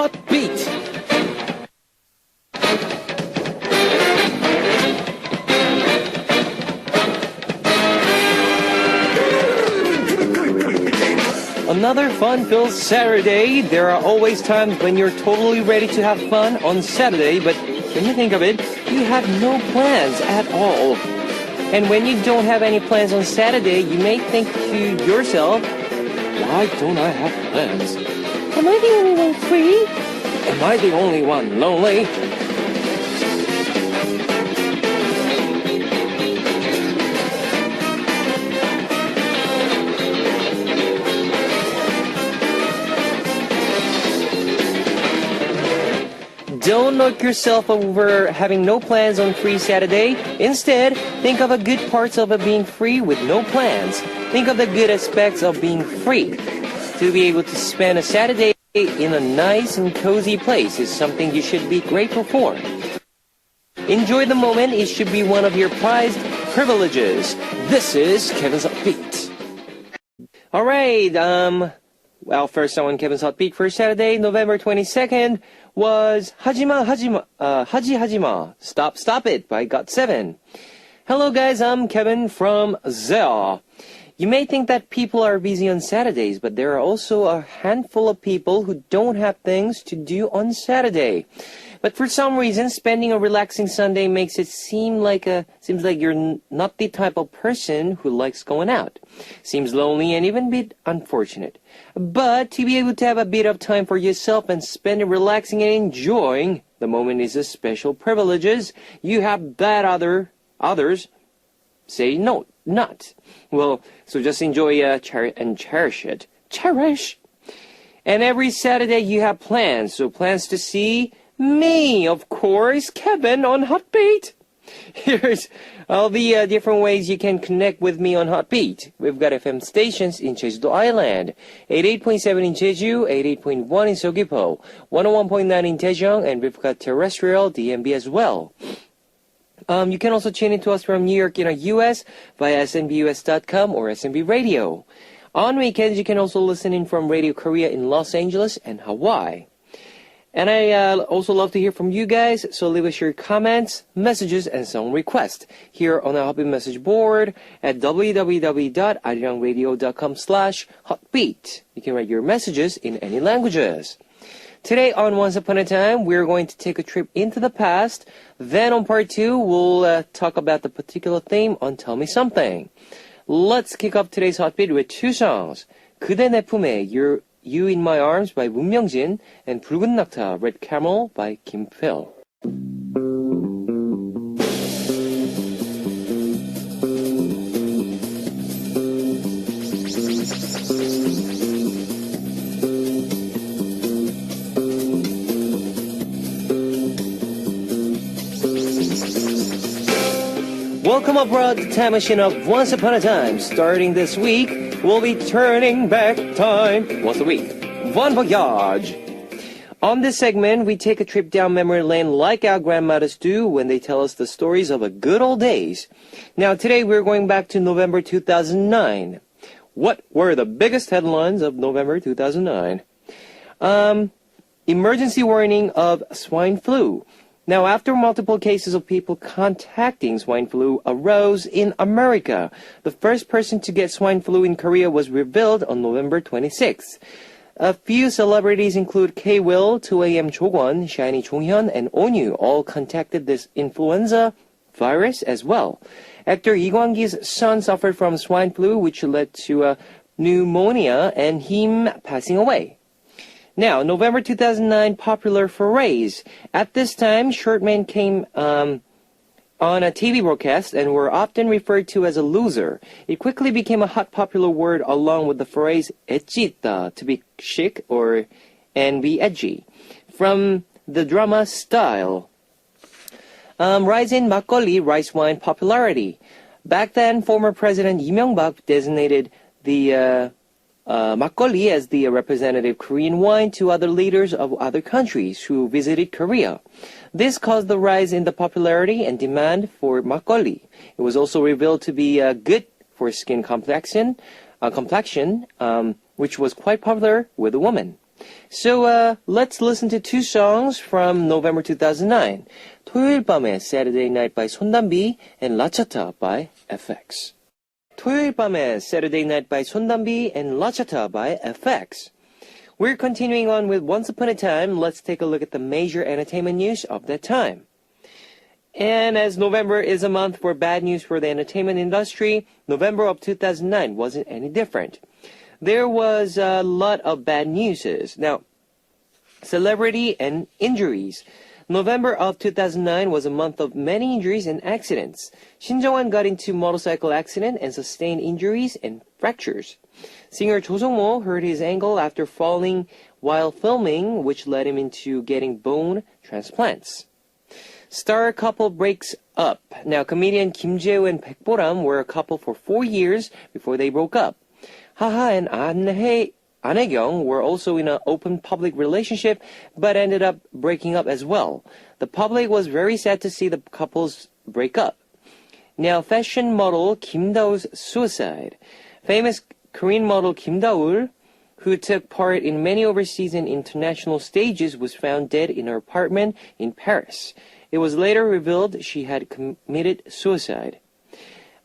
Hot Beat. Another fun-filled Saturday. There are always times when you're totally ready to have fun on Saturday, but when you think of it, you have no plans at all. And when you don't have any plans on Saturday, you may think to yourself, why don't I have plans? Am I the only one free? Am I the only one lonely? Don't knock yourself over having no plans on free Saturday. Instead, think of the good parts of being free with no plans. Think of the good aspects of being free. To be able to spend a Saturday in a nice and cozy place is something you should be grateful for. Enjoy the moment. It should be one of your prized privileges. This is Kevin's Hot Beat. Alright, well, first song on Kevin's Hot Beat for Saturday, November 22nd was Hajima Hajima, Haji Hajima, Stop It by GOT7. Hello guys, I'm Kevin from ZEA. You may think that people are busy on Saturdays, but there are also a handful of people who don't have things to do on Saturday. But for some reason, spending a relaxing Sunday makes it seems like you're not the type of person who likes going out. Seems lonely and even a bit unfortunate. But to be able to have a bit of time for yourself and spend it relaxing and enjoying the moment is a special privilege. You have that others say no, not. Well, so just enjoy and cherish it. Cherish! And every Saturday you have plans. So plans to see me, of course, Kevin on Hot Beat. Here's all the different ways you can connect with me on Hot Beat. We've got FM stations in Jeju-do Island, 88.7 in Jeju, 88.1 in Seogwipo, 101.9 in Daejeong, and we've got terrestrial DMB as well. You can also tune in to us from New York in the US via snbus.com or SNB Radio. On weekends, you can also listen in from Radio Korea in Los Angeles and Hawaii. And I also love to hear from you guys, so leave us your comments, messages, and song requests here on our Hot Beat message board at www.arirangradio.com/hotbeat. You can write your messages in any languages. Today on Once Upon a Time, we're going to take a trip into the past. Then on part 2, we'll talk about the particular theme on Tell Me Something. Let's kick off today's Hot Beat with 2 songs. 그대 내 품에, You in My Arms by 문명진 and 붉은 낙타, Red Camel by Kim Phil. Welcome aboard the time machine of Once Upon a Time. Starting this week, we'll be turning back time once a week. Bon voyage! On this segment, we take a trip down memory lane like our grandmothers do when they tell us the stories of the good old days. Now, today we're going back to November 2009. What were the biggest headlines of November 2009? Emergency warning of swine flu. Now, after multiple cases of people contacting swine flu arose in America, the first person to get swine flu in Korea was revealed on November 26th. A few celebrities include K-Will, 2AM Jogwon, Shiny Jonghyun, and Onyu all contacted this influenza virus as well. Actor Lee Kwang-gi's son suffered from swine flu, which led to pneumonia and him passing away. Now, November 2009 popular forays. At this time, short men came on a TV broadcast and were often referred to as a loser. It quickly became a hot popular word along with the phrase 엣지 있다, to be chic and be edgy. From the drama Style. Rise in 막걸리 rice wine popularity. Back then, former President Lee Myung-bak designated the 막걸리 as the representative Korean wine to other leaders of other countries who visited Korea. This caused the rise in the popularity and demand for 막걸리. It was also revealed to be good for skin complexion, which was quite popular with the women. So let's listen to two songs from November 2009. 토요일 밤에 Saturday Night by 손담비 and 라차타 by FX. 토요일 밤에 Saturday Night by 손담비 and 라차타 by FX. We're continuing on with Once Upon a Time. Let's take a look at the major entertainment news of that time. And as November is a month for bad news for the entertainment industry, November of 2009 wasn't any different. There was a lot of bad news. Now, celebrity and injuries. November of 2009 was a month of many injuries and accidents. Shin Jong-un got into motorcycle accident and sustained injuries and fractures. Singer Cho Sung-mo hurt his ankle after falling while filming, which led him into getting bone transplants. Star couple breaks up. Now, comedian Kim Jae-woo and Baek Boram were a couple for 4 years before they broke up. Haha and An Hae-kyung were also in an open public relationship, but ended up breaking up as well. The public was very sad to see the couples break up. Now, fashion model Kim Da-ul's suicide. Famous Korean model Kim Da-ul, who took part in many overseas and international stages, was found dead in her apartment in Paris. It was later revealed she had committed suicide.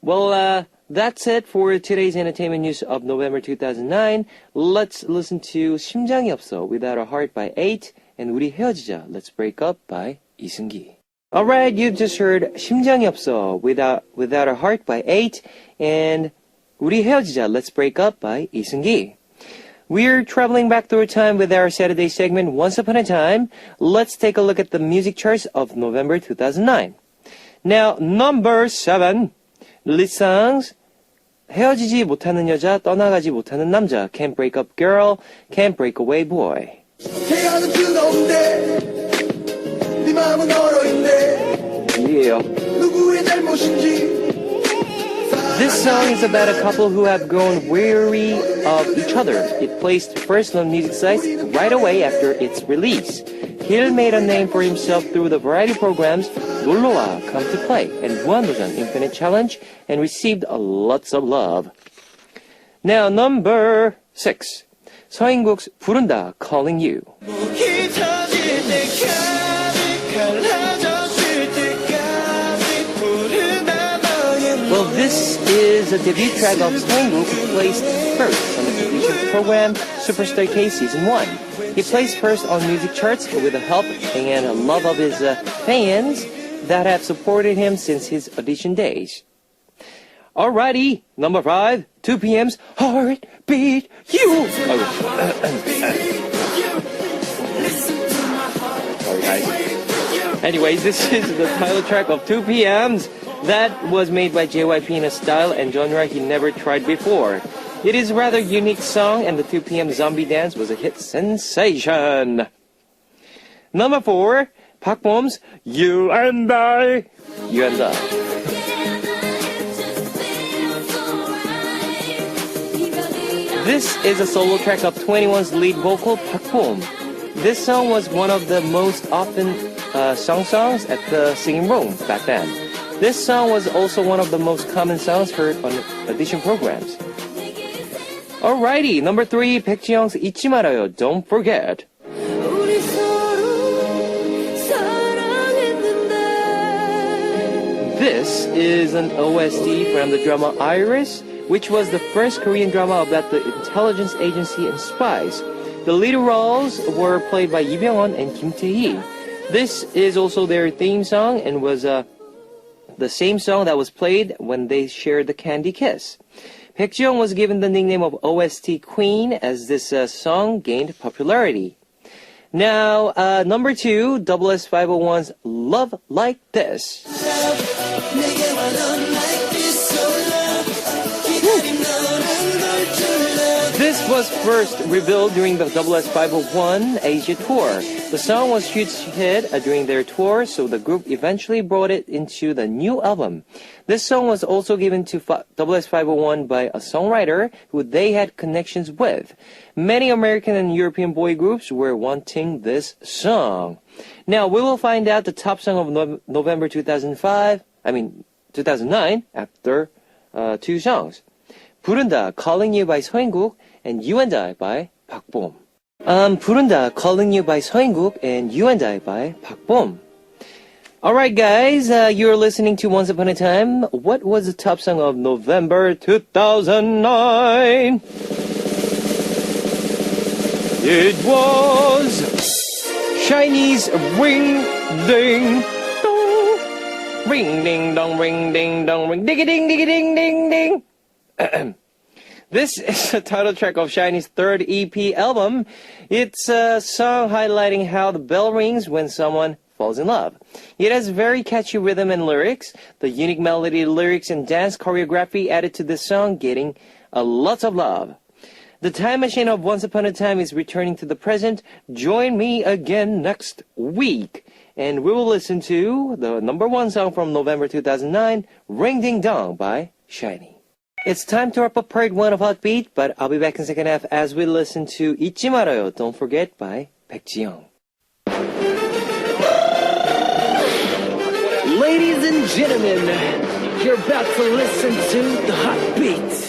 Well, that's it for today's entertainment news of November 2009. Let's listen to 심장이 없어 Without a Heart by 8 and 우리 헤어지자 Let's Break Up by 이승기. Alright, you've just heard 심장이 없어 Without a Heart by 8 and 우리 헤어지자 Let's Break Up by 이승기. We're traveling back through time with our Saturday segment Once Upon a Time. Let's take a look at the music charts of November 2009. Now, number 7. Lead songs. 헤어지지 못하는 여자, 떠나가지 못하는 남자. Can't Break Up Girl, Can't Break Away Boy. 헤어는 뜨거운데 네 마음은 얼어있네. Yeah. 누구의 잘못인지. This song is about a couple who have grown weary of each other. It placed first on music sites right away after its release. Hill made a name for himself through the variety programs 놀러와, Come to Play, and 무한도전, Infinite Challenge, and received lots of love. Now, number 6. 서인국's 부른다, Calling You. Well, this is a debut track of Sungwook, who placed first on the television program Superstar K Season 1. He placed first on music charts with the help and love of his fans that have supported him since his audition days. Alrighty, number 5, 2PM's Heartbeat You. Sorry guys. Anyways, this is the title track of 2PM's. That was made by JYP in a style and genre he never tried before. It is a rather unique song, and the 2PM zombie dance was a hit sensation. Number 4, Park Bom's You and I. You and I. This is a solo track of 21's lead vocal, Park Bom. This song was one of the most often sung songs at the singing room back then. This song was also one of the most common songs heard on audition programs. Alrighty, number 3, Baek Ji-young's 잊지 말아요, Don't Forget. This is an OST from the drama Iris, which was the first Korean drama about the intelligence agency and spies. The lead roles were played by Lee Byung-hun and Kim Tae-hee. This is also their theme song and was the same song that was played when they shared the Candy Kiss. Baek Ji-young was given the nickname of OST Queen as this song gained popularity. Now, number 2, SS501's Love Like This. This was first revealed during the SS501 Asia tour. The song was a huge hit during their tour, so the group eventually brought it into the new album. This song was also given to SS501 by a songwriter who they had connections with. Many American and European boy groups were wanting this song. Now, we will find out the top song of November 2009 after 2 songs. 부른다, Calling You by 서인국, and You and I by Park Bom. 부른다, Calling You by 서인국, and You and I by 박봄. Alright guys, you're listening to Once Upon a Time. What was the top song of November 2009? It was SHINee's Ring Ding Dong. Ring ding dong, ring ding dong, ring diggy ding diggy ding ding ding. This is the title track of SHINee's third EP album. It's a song highlighting how the bell rings when someone falls in love. It has very catchy rhythm and lyrics. The unique melody, lyrics, and dance choreography added to this song, getting a lot of love. The time machine of Once Upon a Time is returning to the present. Join me again next week. And we will listen to the number one song from November 2009, Ring Ding Dong by SHINee. It's time to wrap up part 1 of Hot Beat, but I'll be back in second half as we listen to 잊지 말아요, Don't Forget by 백지영. Ladies and gentlemen, you're about to listen to the Hot Beat.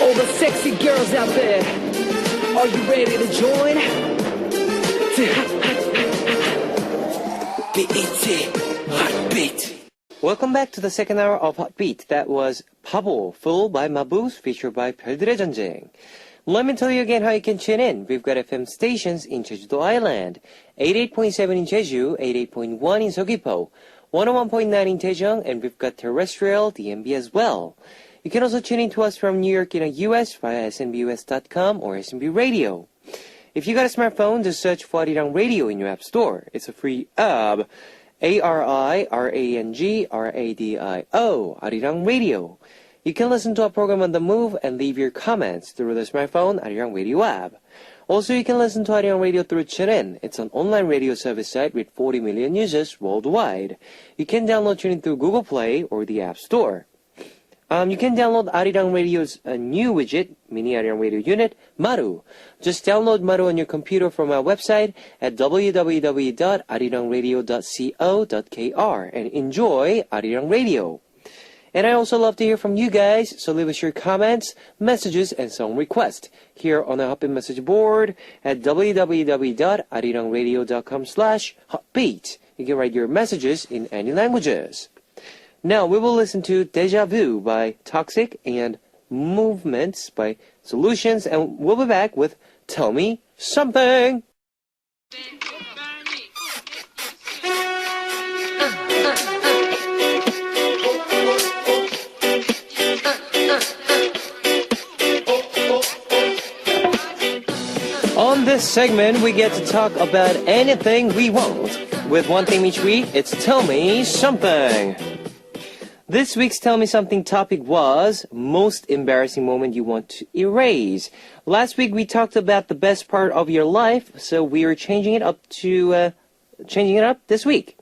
All the sexy girls out there, are you ready to join? BET Hot Beat. Welcome back to the second hour of Hot Beat. That was 바보, Fool by Mabuse, featured by 별들의 전쟁. Let me tell you again how you can tune in. We've got FM stations in Jeju-do Island, 88.7 in Jeju, 88.1 in Seogwipo, 101.9 in Daejeon, and we've got terrestrial DMB as well. You can also tune in to us from New York in the US via snbus.com or SNB Radio. If you got a smartphone, just search for Arirang Radio in your app store. It's a free app. ARIRANGRADIO, Arirang Radio. You can listen to our program on the move and leave your comments through the smartphone Arirang Radio app. Also, you can listen to Arirang Radio through TuneIn. It's an online radio service site with 40 million users worldwide. You can download TuneIn through Google Play or the App Store. You can download Arirang Radio's new widget, Mini Arirang Radio Unit, Maru. Just download Maru on your computer from our website at www.arirangradio.co.kr and enjoy Arirang Radio. And I also love to hear from you guys, so leave us your comments, messages, and song requests here on the Hotbeat message board at www.arirangradio.com/hotbeat. You can write your messages in any languages. Now we will listen to Deja Vu by Toxic and Movements by Solutions, and we'll be back with Tell Me Something. On this segment, we get to talk about anything we want. With one theme each week, it's Tell Me Something. This week's Tell Me Something topic was most embarrassing moment you want to erase. Last week we talked about the best part of your life, so we are changing it up this week.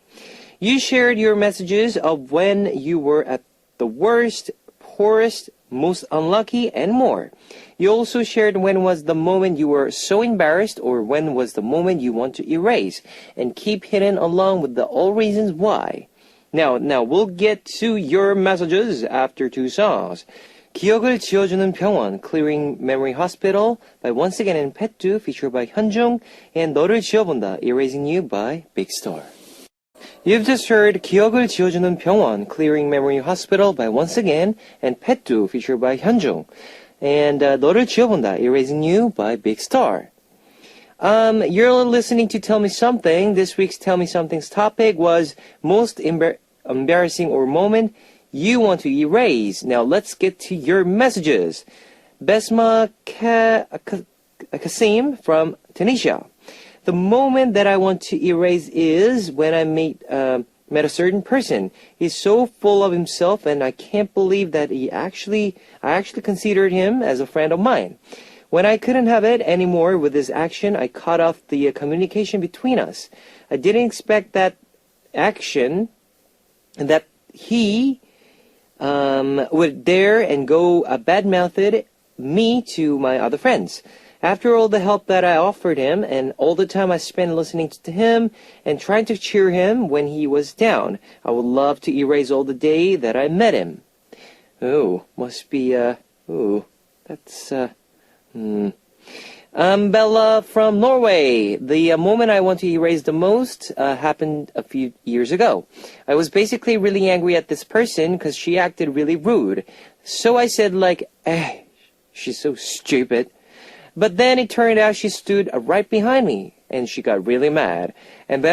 You shared your messages of when you were at the worst, poorest, most unlucky, and more. You also shared when was the moment you were so embarrassed or when was the moment you want to erase and keep hidden along with the all reasons why. Now we'll get to your messages after two songs. 기억을 지워주는 병원, Clearing Memory Hospital by Once Again and Pet2, featured by Hyunjung, and 너를 지워본다, Erasing You by Big Star. You've just heard 기억을 지워주는 병원, Clearing Memory Hospital by Once Again and Pet2, featured by Hyunjung, and 너를 지워본다, Erasing You by Big Star. You're listening to Tell Me Something. This week's Tell Me Something's topic was most embarrassing or moment you want to erase. Now let's get to your messages. Besma Kasim from Tunisia. The moment that I want to erase is when I met a certain person. He's so full of himself and I can't believe that I actually considered him as a friend of mine. When I couldn't have it anymore with his action, I cut off the communication between us. I didn't expect that action, that he would dare and go bad-mouthed me to my other friends. After all the help that I offered him and all the time I spent listening to him and trying to cheer him when he was down, I would love to erase all the day that I met him. Ooh, must be, that's Bella from Norway. The moment I want to erase the most happened a few years ago. I was basically really angry at this person because she acted really rude. So I said like, she's so stupid. But then it turned out she stood right behind me and she got really mad. And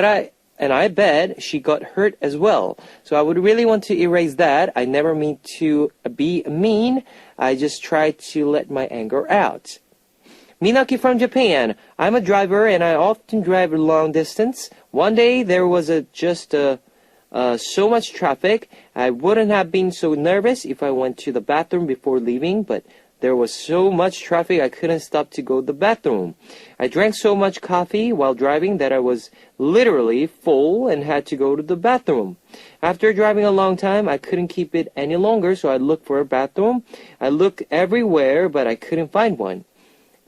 I bet she got hurt as well. So I would really want to erase that. I never mean to be mean. I just try to let my anger out. Minaki from Japan. I'm a driver and I often drive a long distance. One day there was so much traffic. I wouldn't have been so nervous if I went to the bathroom before leaving, but there was so much traffic I couldn't stop to go to the bathroom. I drank so much coffee while driving that I was literally full and had to go to the bathroom. After driving a long time, I couldn't keep it any longer, so I looked for a bathroom. I looked everywhere, but I couldn't find one.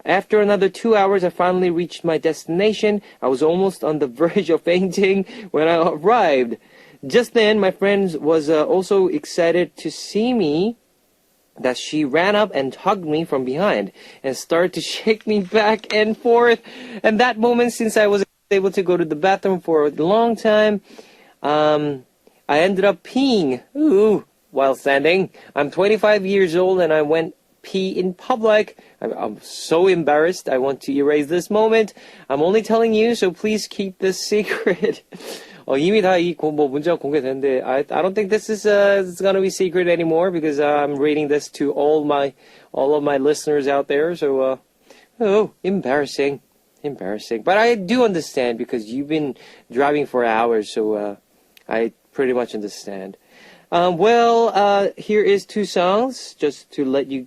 After another 2 hours, I finally reached my destination. I was almost on the verge of fainting when I arrived. Just then, my friend was also excited to see me, that she ran up and hugged me from behind and started to shake me back and forth. And that moment, since I was able to go to the bathroom for a long time, I ended up peeing while standing. I'm 25 years old and I went pee in public. I'm so embarrassed. I want to erase this moment. I'm only telling you, so please keep this secret. 이미 다 문제가 공개됐는데, I don't think this is it's gonna be secret anymore because I'm reading this to all of my listeners out there. So, embarrassing. But I do understand because you've been driving for hours, so I pretty much understand. Here is two songs just to let you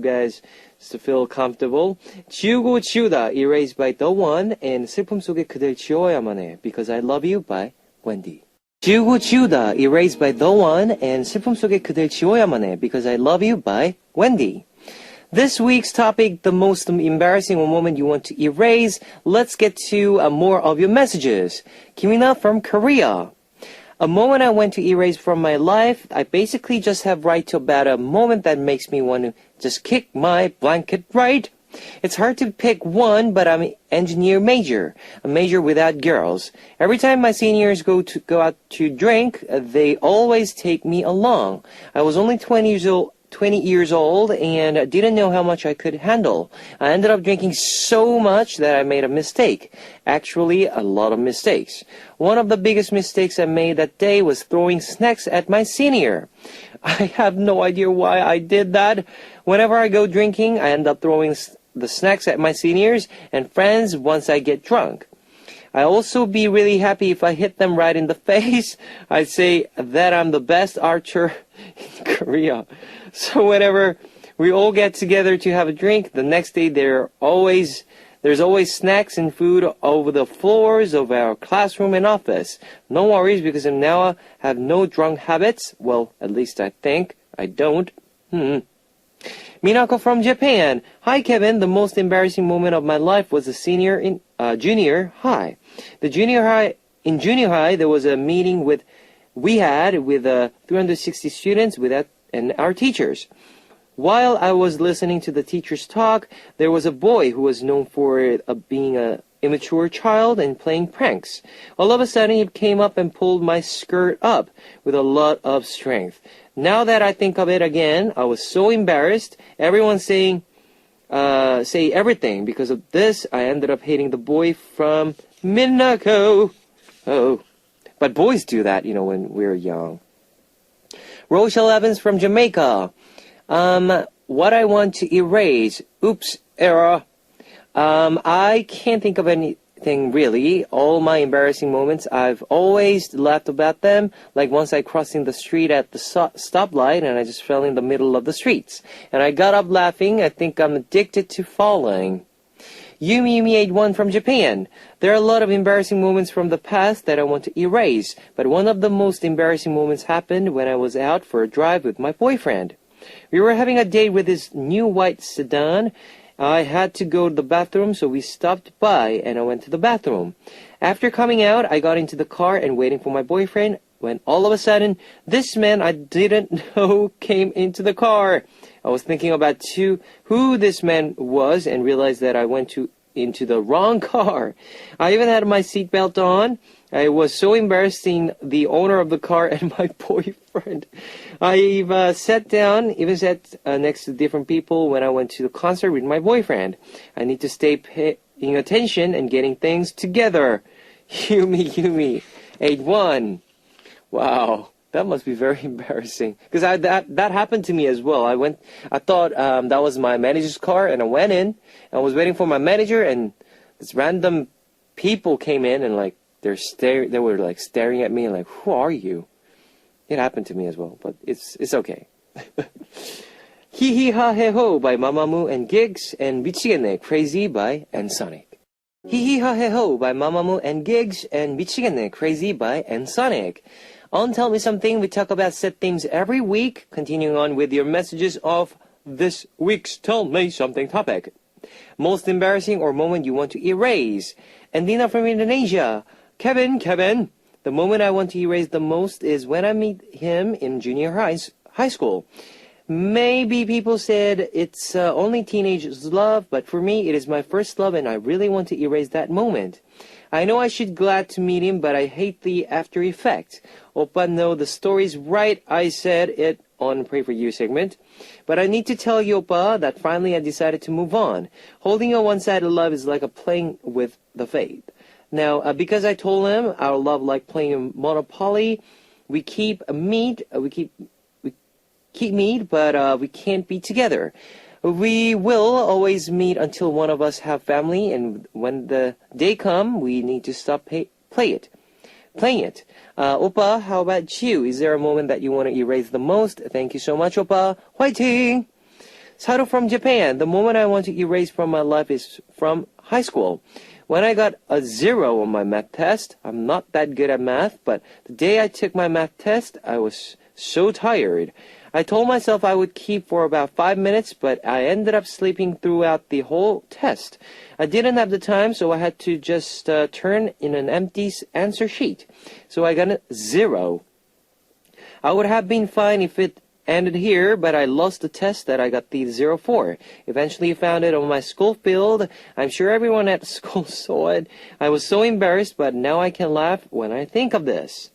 guys to feel comfortable. 지우고 지우다, erased by The One, and 슬픔 속에 그댈 지워야만 해, Because I Love You by Wendy. 지우고 지우다, erased by The One, and 슬픔 속에 그댈 지워야만 해, Because I Love You by Wendy. This week's topic, the most embarrassing moment you want to erase. Let's get to more of your messages. Kimina from Korea. A moment I want to erase from my life, I basically just have right to about a moment that makes me want to just kick my blanket right. It's hard to pick one, but I'm an engineer major, a major without girls. Every time my seniors go out to drink, they always take me along. I was only 20 years old and didn't know how much I could handle. I ended up drinking so much that I made a mistake. Actually, a lot of mistakes. One of the biggest mistakes I made that day was throwing snacks at my senior. I have no idea why I did that. Whenever I go drinking, I end up throwing the snacks at my seniors and friends once I get drunk. I also be really happy if I hit them right in the face. I say that I'm the best archer in Korea. So whenever we all get together to have a drink, the next day there's always snacks and food over the floors of our classroom and office. No worries because now I have no drunk habits. Well, at least I think I don't. Minako from Japan. Hi Kevin, the most embarrassing moment of my life was a senior in junior high. In junior high there was a meeting we had with 360 students and our teachers. While I was listening to the teacher's talk, there was a boy who was known for being an immature child and playing pranks. All of a sudden, he came up and pulled my skirt up with a lot of strength. Now that I think of it again, I was so embarrassed. Everyone say everything. Because of this, I ended up hating the boy from Minako. But boys do that, when we're young. Rochelle Evans from Jamaica. What I want to erase. Oops, error. I can't think of anything really. All my embarrassing moments, I've always laughed about them. Like once I crossing the street at the stoplight and I just fell in the middle of the streets. And I got up laughing. I think I'm addicted to falling. Yumi81 from Japan. There are a lot of embarrassing moments from the past that I want to erase. But one of the most embarrassing moments happened when I was out for a drive with my boyfriend. We were having a date with his new white sedan. I had to go to the bathroom, so we stopped by and I went to the bathroom. After coming out, I got into the car and waiting for my boyfriend when all of a sudden, this man I didn't know came into the car. I was thinking about who this man was and realized that I went into the wrong car. I even had my seatbelt on. I was so embarrassed seeing the owner of the car and my boyfriend. I sat next to different people when I went to the concert with my boyfriend. I need to stay paying attention and getting things together. Yumi, 81. Wow, that must be very embarrassing. Because that happened to me as well. I thought that was my manager's car, and I went in. I was waiting for my manager, and this random people came in and like they were like staring at me and like, who are you? It happened to me as well, but it's okay. Hee Hee Ha He Ho by Mamamoo and Giggs, and 미치겠네 Crazy by Ensonic. Hee Hee Ha He Ho by Mamamoo and Giggs, and 미치겠네 Crazy by Ensonic. On Tell Me Something, we talk about set themes every week, continuing on with your messages of this week's Tell Me Something topic. Most embarrassing or moment you want to erase. And Dina from Indonesia. Kevin, the moment I want to erase the most is when I meet him in junior high school. Maybe people said it's only teenagers' love, but for me it is my first love and I really want to erase that moment. I know I should glad to meet him, but I hate the after effect. Oppa, no, the story's right. I said it on Pray For You segment. But I need to tell you, Oppa, that finally I decided to move on. Holding a one-sided love is like a playing with the fate. Now, because I told him our love like playing Monopoly, we keep meet, but we can't be together. We will always meet until one of us have family, and when the day come, we need to stop playing it. Oppa, how about you? Is there a moment that you want to erase the most? Thank you so much, Oppa. Fighting! Sato from Japan. The moment I want to erase from my life is from high school. When I got a 0 on my math test, I'm not that good at math, but the day I took my math test, I was so tired. I told myself I would keep for about 5 minutes, but I ended up sleeping throughout the whole test. I didn't have the time, so I had to just turn in an empty answer sheet. So I got a 0. I would have been fine if it ended here, but I lost the test that I got the 0 for. Eventually found it on my school field. I'm sure everyone at school saw it. I was so embarrassed, but now I can laugh when I think of this.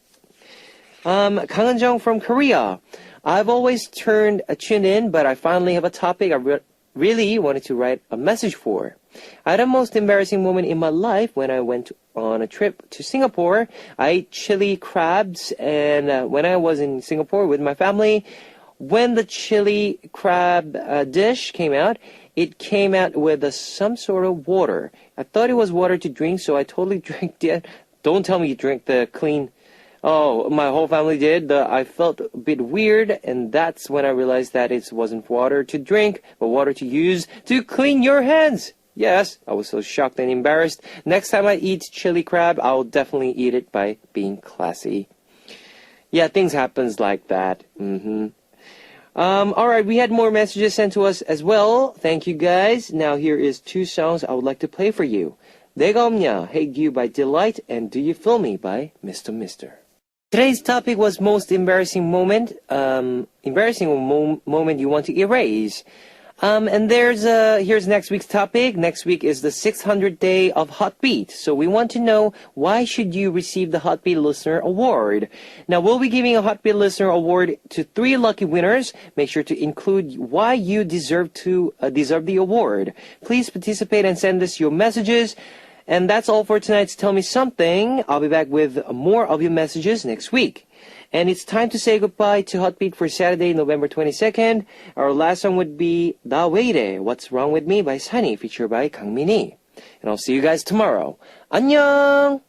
Kang Eun-jung from Korea. I've always tuned in, but I finally have a topic I really wanted to write a message for. I had a most embarrassing moment in my life when I went on a trip to Singapore. I ate chili crabs, and when I was in Singapore with my family, when the chili crab dish came out, it came out with some sort of water. I thought it was water to drink, so I totally drank it. Don't tell me you drank the clean. Oh, my whole family did. I felt a bit weird, and that's when I realized that it wasn't water to drink, but water to use to clean your hands. Yes, I was so shocked and embarrassed. Next time I eat chili crab, I'll definitely eat it by being classy. Yeah, things happens like that. Alright, we had more messages sent to us as well. Thank you guys. Now here is 2 songs I would like to play for you. 내가 없냐, Hate You by Delight, and Do You Feel Me by Mr. Mister. Today's topic was most embarrassing moment, moment you want to erase. And here's next week's topic. Next week is the 600th day of Heartbeat. So we want to know, why should you receive the Heartbeat Listener Award? Now, we'll be giving a Heartbeat Listener Award to 3 lucky winners. Make sure to include why you deserve the award. Please participate and send us your messages. And that's all for tonight's Tell Me Something. I'll be back with more of your messages next week. And it's time to say goodbye to Heartbeat for Saturday, November 22nd. Our last song would be 나 왜 이래, What's Wrong With Me by Sunny, featured by Kang Min-hee. And I'll see you guys tomorrow. 안녕!